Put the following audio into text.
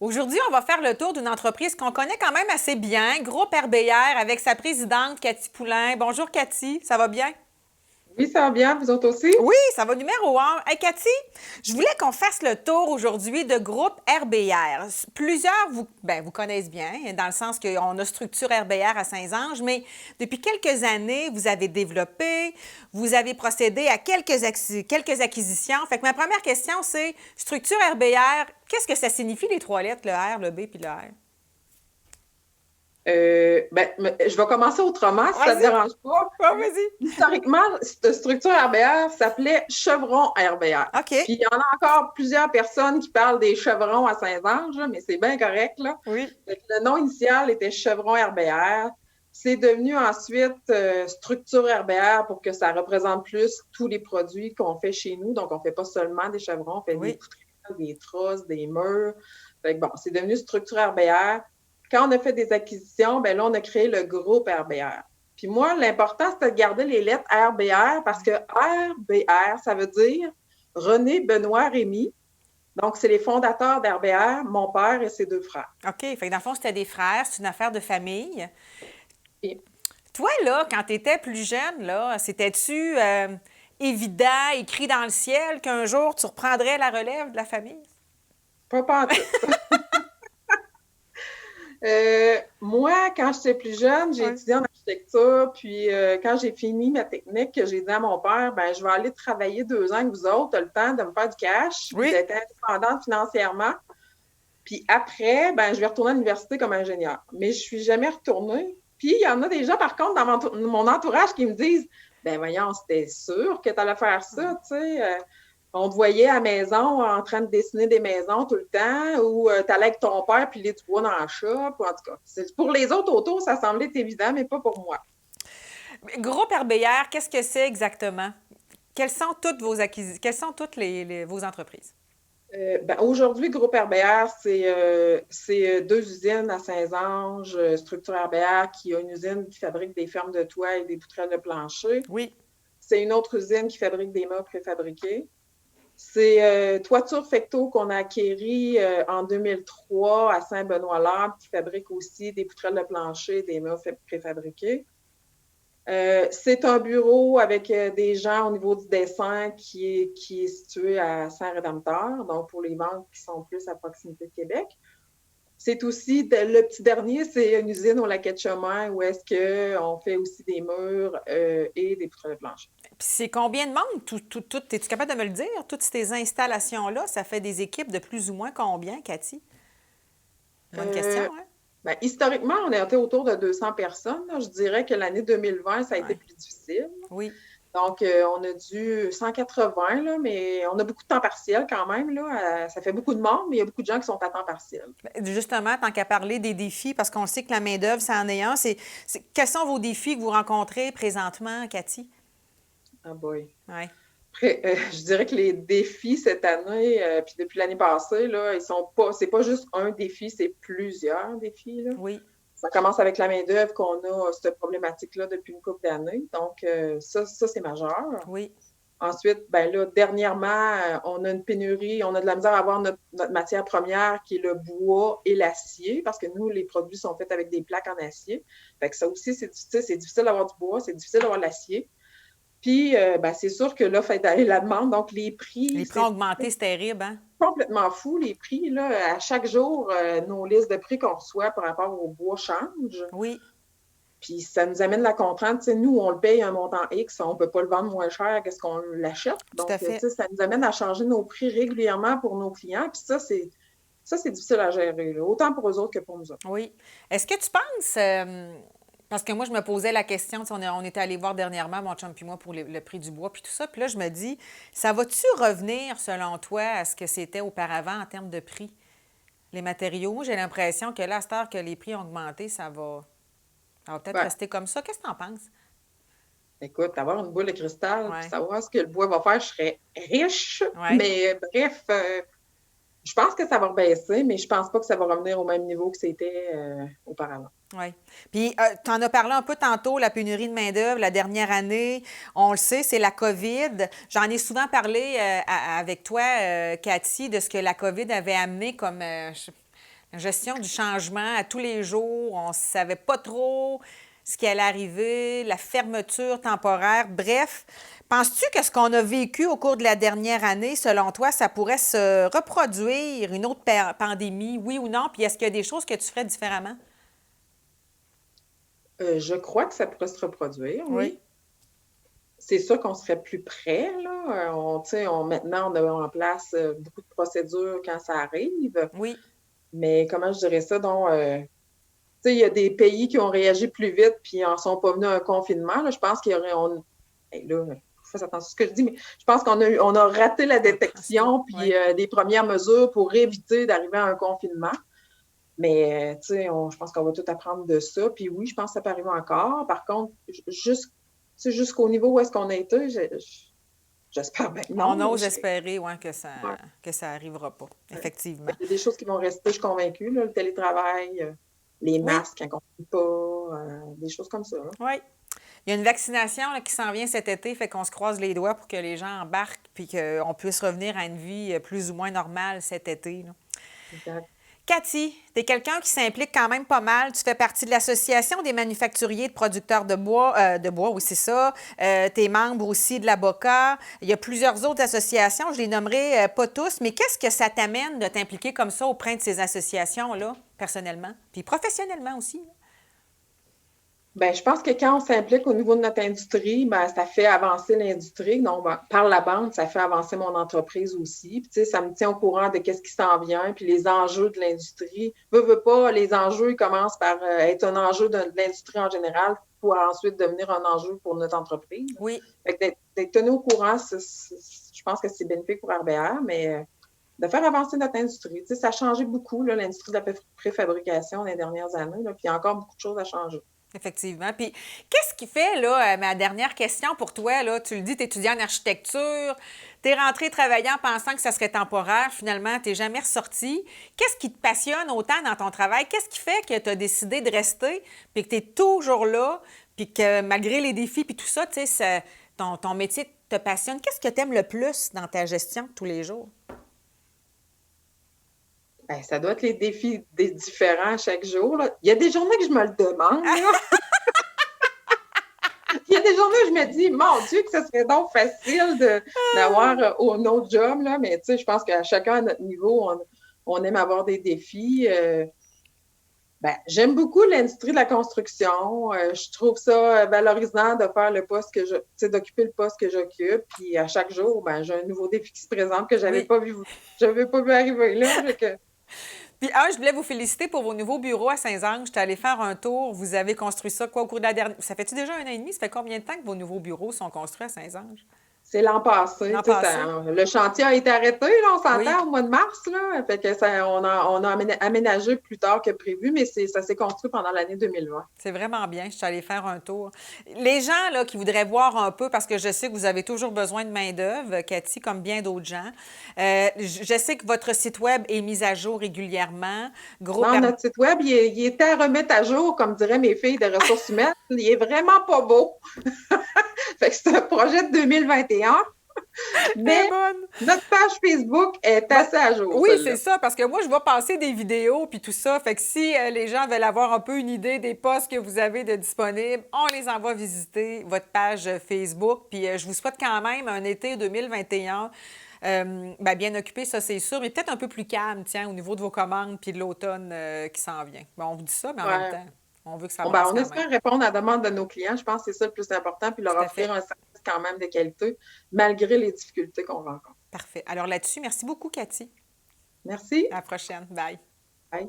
Aujourd'hui, on va faire le tour d'une entreprise qu'on connaît quand même assez bien, Groupe RBR, avec sa présidente Cathy Poulain. Bonjour Cathy, ça va bien? Oui, ça va bien, vous autres aussi? Oui, ça va numéro un. Hey Cathy, je voulais qu'on fasse le tour aujourd'hui de Groupe RBR. Plusieurs vous connaissent bien, dans le sens qu'on a structure RBR à Saint-Ange, mais depuis quelques années, vous avez développé, vous avez procédé à quelques acquisitions. Fait que ma première question, c'est structure RBR, qu'est-ce que ça signifie les trois lettres, le R, le B puis le R? Je vais commencer autrement, si ça ne te Vas-y, dérange pas. ouais, vas-y. Historiquement, cette structure RBR s'appelait Chevron RBR. OK. Puis il y en a encore plusieurs personnes qui parlent des chevrons à Saint-Ange, là, mais c'est bien correct, là. Oui. Fait que le nom initial était Chevron RBR. C'est devenu ensuite structure RBR pour que ça représente plus tous les produits qu'on fait chez nous. Donc, on ne fait pas seulement des chevrons, on fait des Oui. poutrelles, des trosses, des murs. Fait que bon, c'est devenu structure RBR. Quand on a fait des acquisitions, ben là, on a créé le groupe RBR. Puis moi, l'important, c'était de garder les lettres RBR parce que RBR, ça veut dire René, Benoît, Rémy. Donc, c'est les fondateurs d'RBR, mon père et ses deux frères. OK. Fait que dans le fond, c'était des frères, c'est une affaire de famille. Et Toi, là, quand tu étais plus jeune, là, c'était-tu évident, écrit dans le ciel, qu'un jour, tu reprendrais la relève de la famille? pas en tout. Moi, quand j'étais plus jeune, j'ai Oui. étudié en architecture, puis quand j'ai fini ma technique, j'ai dit à mon père, ben, je vais aller travailler 2 ans avec vous autres, tu as le temps de me faire du cash, puis Oui. d'être indépendante financièrement. Puis après, ben, je vais retourner à l'université comme ingénieur. Mais je suis jamais retournée. Puis il y en a des gens, par contre, dans mon entourage qui me disent, ben voyons, c'était sûr que tu allais faire ça, tu sais. On te voyait à la maison en train de dessiner des maisons tout le temps, ou tu allais avec ton père puis les tu bois dans la shop. Ou en tout cas, pour les autres autour, ça semblait évident, mais pas pour moi. Groupe RBR, qu'est-ce que c'est exactement? Quelles sont toutes vos acquisitions? Quelles sont toutes vos entreprises? Ben, aujourd'hui, Groupe RBR, c'est 2 usines à Saint-Ange, Structure RBR, qui a une usine qui fabrique des fermes de toit et des poutrelles de plancher. Oui. C'est une autre usine qui fabrique des meubles préfabriqués. C'est Toiture Fecto qu'on a acquéri en 2003 à Saint-Benoît-l'Arbre, qui fabrique aussi des poutrelles de plancher, des meubles préfabriqués. C'est un bureau avec des gens au niveau du dessin qui est situé à Saint-Rédempteur, donc pour les ventes qui sont plus à proximité de Québec. C'est aussi, le petit dernier, c'est une usine au Lac de Chemin où est-ce qu'on fait aussi des murs et des poutrelles de plancher. Puis c'est combien de monde? Es-tu capable de me le dire? Toutes ces installations-là, ça fait des équipes de plus ou moins combien, Cathy? Bonne question, Euh, hein? Ben, historiquement, on a été autour de 200 personnes. Là. Je dirais que l'année 2020, ça a été Oui. plus difficile. Oui. Donc, on a dû 180, là, mais on a beaucoup de temps partiel quand même. Là. Ça fait beaucoup de monde, mais il y a beaucoup de gens qui sont à temps partiel. Justement, tant qu'à parler des défis, parce qu'on sait que la main-d'œuvre, ça en est un, quels sont vos défis que vous rencontrez présentement, Cathy? Ah boy. Oui. Après, je dirais que les défis cette année, puis depuis l'année passée, là, ils sont pas, c'est pas juste un défi, c'est plusieurs défis. Là. Oui. Ça commence avec la main-d'œuvre qu'on a cette problématique-là depuis une couple d'années. Donc, ça c'est majeur. Oui. Ensuite, ben là, dernièrement, on a une pénurie, on a de la misère à avoir notre matière première qui est le bois et l'acier, parce que nous, les produits sont faits avec des plaques en acier. Fait que ça aussi, c'est difficile d'avoir du bois, c'est difficile d'avoir de l'acier. Puis, ben, c'est sûr que l'offre est à la demande, donc les prix, Les prix ont c'est augmenté, c'est terrible, hein? complètement fou, les prix. Là, à chaque jour, nos listes de prix qu'on reçoit par rapport au bois changent. Oui. Puis ça nous amène la contrainte, tu sais, nous, on le paye un montant X, on ne peut pas le vendre moins cher que ce qu'on l'achète. Tout à Donc, tu fait. sais, ça nous amène à changer nos prix régulièrement pour nos clients. Puis ça, c'est difficile à gérer, là, autant pour eux autres que pour nous autres. Oui. Est-ce que tu penses, parce que moi, je me posais la question, tu sais, on était allé voir dernièrement, mon chum puis moi, pour le prix du bois puis tout ça, puis là, je me dis, ça va-tu revenir, selon toi, à ce que c'était auparavant en termes de prix, les matériaux? Moi, j'ai l'impression que là, à cette heure que les prix ont augmenté, ça va peut-être Ouais. rester comme ça. Qu'est-ce que tu en penses? Écoute, avoir une boule de cristal, puis Oui. savoir ce que le bois va faire, je serais riche. Oui. Mais bref, je pense que ça va rebaisser, mais je pense pas que ça va revenir au même niveau que c'était auparavant. Oui. Puis, tu en as parlé un peu tantôt, la pénurie de main-d'œuvre, la dernière année. On le sait, c'est la COVID. J'en ai souvent parlé avec toi, Cathy, de ce que la COVID avait amené comme gestion du changement à tous les jours. On ne savait pas trop ce qui allait arriver, la fermeture temporaire. Bref, penses-tu que ce qu'on a vécu au cours de la dernière année, selon toi, ça pourrait se reproduire, une autre pandémie, oui ou non? Puis est-ce qu'il y a des choses que tu ferais différemment? Je crois que ça pourrait se reproduire, Oui. oui. C'est sûr qu'on serait plus près, là. Maintenant, on a en place beaucoup de procédures quand ça arrive. Oui. Mais comment je dirais ça? Donc, il y a des pays qui ont réagi plus vite puis n'en sont pas venus à un confinement. Là. Je pense qu'il y aurait. Là, fais attention à ce que je dis, mais je pense on a raté la détection puis des premières mesures pour éviter d'arriver à un confinement. Mais, je pense qu'on va tout apprendre de ça. Puis oui, je pense que ça peut arriver encore. Par contre, jusqu'au niveau où est-ce qu'on a été, j'espère bien que non. On ose espérer que ça arrivera pas, effectivement. Il y a des choses qui vont rester, je suis convaincue, là, le télétravail, les masques quand on ne peut pas, des choses comme ça. Oui. Il y a une vaccination là, qui s'en vient cet été, fait qu'on se croise les doigts pour que les gens embarquent puis qu'on puisse revenir à une vie plus ou moins normale cet été. Là. Exact. Cathy, tu es quelqu'un qui s'implique quand même pas mal. Tu fais partie de l'Association des manufacturiers de producteurs de bois, oui, c'est ça. Tu es membre aussi de l'ABOCA. Il y a plusieurs autres associations, je les nommerai pas tous, mais qu'est-ce que ça t'amène de t'impliquer comme ça auprès de ces associations-là, personnellement, puis professionnellement aussi? Là? Bien, je pense que quand on s'implique au niveau de notre industrie, bien, ça fait avancer l'industrie. Donc, par la bande, ça fait avancer mon entreprise aussi. Puis, ça me tient au courant de qu'est-ce qui s'en vient, puis les enjeux de l'industrie. Veux pas, les enjeux, ils commencent par être un enjeu de l'industrie en général pour ensuite devenir un enjeu pour notre entreprise. Oui. Fait que d'être tenu au courant, je pense que c'est bénéfique pour RBR, mais de faire avancer notre industrie. Ça a changé beaucoup, là, l'industrie de la préfabrication les dernières années, là, puis il y a encore beaucoup de choses à changer. Effectivement. Puis, qu'est-ce qui fait, là, ma dernière question pour toi, là, tu le dis, tu es étudiant en architecture, tu es rentré travailler en pensant que ça serait temporaire, finalement, tu n'es jamais ressorti. Qu'est-ce qui te passionne autant dans ton travail? Qu'est-ce qui fait que tu as décidé de rester, puis que tu es toujours là, puis que malgré les défis, puis tout ça, tu sais, ton métier te passionne? Qu'est-ce que tu aimes le plus dans ta gestion tous les jours? Bien, ça doit être les défis différents chaque jour. Là. Il y a des journées que je me le demande. Il y a des journées où je me dis, mon Dieu, que ce serait donc facile d'avoir un autre job. Là. Mais tu sais, je pense qu'à chacun à notre niveau, on aime avoir des défis. J'aime beaucoup l'industrie de la construction. Je trouve ça valorisant de faire le poste d'occuper le poste que j'occupe. Puis à chaque jour, j'ai un nouveau défi qui se présente que j'avais pas vu arriver là. Puis, je voulais vous féliciter pour vos nouveaux bureaux à Saint-Ange. J'étais allée faire un tour. Vous avez construit ça au cours de la dernière... Ça fait-tu déjà 1 an et demi? Ça fait combien de temps que vos nouveaux bureaux sont construits à Saint-Ange? C'est l'an passé. Le chantier a été arrêté, là, on s'entend, au mois de mars. Là, fait que on a aménagé plus tard que prévu, mais ça s'est construit pendant l'année 2020. C'est vraiment bien. Je suis allée faire un tour. Les gens là, qui voudraient voir un peu, parce que je sais que vous avez toujours besoin de main-d'œuvre, Cathy, comme bien d'autres gens. Je sais que votre site Web est mis à jour régulièrement. Notre site Web, il était à remettre à jour, comme diraient mes filles de ressources humaines. Il est vraiment pas beau. Fait que c'est un projet de 2021. Mais notre page Facebook est assez à jour. Oui, c'est ça, parce que moi, je vais passer des vidéos puis tout ça. Fait que si les gens veulent avoir un peu une idée des postes que vous avez de disponibles, on les envoie visiter votre page Facebook. Puis je vous souhaite quand même un été 2021 bien occupé, ça c'est sûr, mais peut-être un peu plus calme, tiens, au niveau de vos commandes puis de l'automne qui s'en vient. Bon, on vous dit ça, mais en même temps, on veut que ça avance on espère répondre à la demande de nos clients. Je pense que c'est ça le plus important, puis leur offrir un service quand même de qualité, malgré les difficultés qu'on rencontre. Parfait. Alors là-dessus, merci beaucoup, Cathy. Merci. À la prochaine. Bye. Bye.